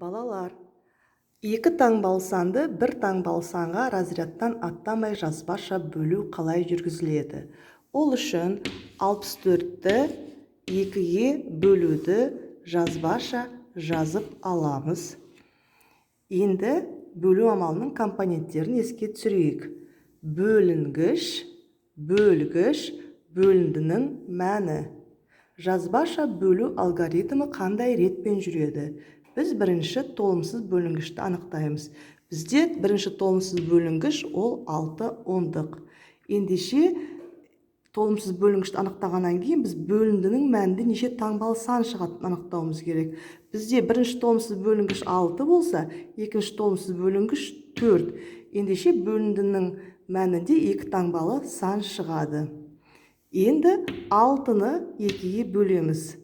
Балалар, екі таңбалы санды бір таңбалы санға разрядтан аттамай жазбаша бөлу қалай жүргізіледі? Ол үшін 64-ті 2-ге бөлуді жазбаша жазып аламыз. Енді бөлу амалының компоненттерін еске түсірейік. Бөлінгіш, бөлгіш, бөліндінің мәні. Жазбаша бөлу алгоритмі қандай ретпен жүреді? Біз бірінші толымсыз бөлінгішті анықтаймыз. Бізде бірінші толымсыз бөлінгіш ол 6 ондық. Ендеше толымсыз бөлінгішті анықтағаннан кейін біз бөліндінің мәнінде неше таңбалы сан шығатынын анықтауымыз керек. Бізде бірінші толымсыз бөлінгіш 6 болса, екінші толымсыз бөлінгіш 4. Ендеше бөліндінің мәнінде 2 таңбалы сан шығады. Енді 6-ны 2-ге бөлеміз.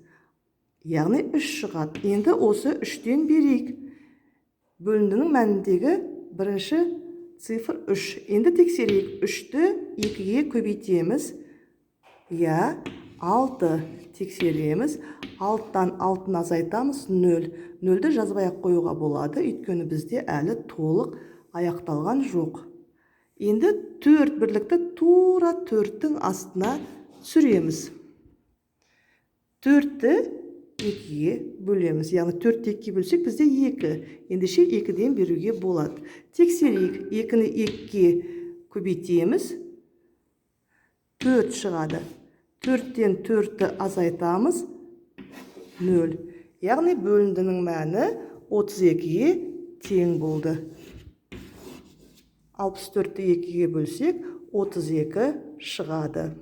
Яғни 3 шығады. Енді осы 3-тен берейік. Бөліндінің мәніндегі бірінші цифр 3. Енді тексерейік. 3-ті 2-ге көбейтеміз. 6 тексереміз. 6-тан 6-ны азайтамыз. 0. 0-ді жазбай қоюға болады. Өйткені бізде әлі толық аяқталған жоқ. Енді 4 бірлікті тура 4-тің астына түсіреміз. 4-ті 2-ге бөлеміз. Яғни 4-ті 2-ге бөлсек бізде 2. Ендеше 2-ден беруге болады. Тексерейік. 2-ні 2-ге көбейтеміз. 4 шығады. 4-тен 4-ті азайтамыз. 0. Яғни бөліндінің мәні 32-ге тең болды. 64-ті 2-ге бөлсек 32 шығады.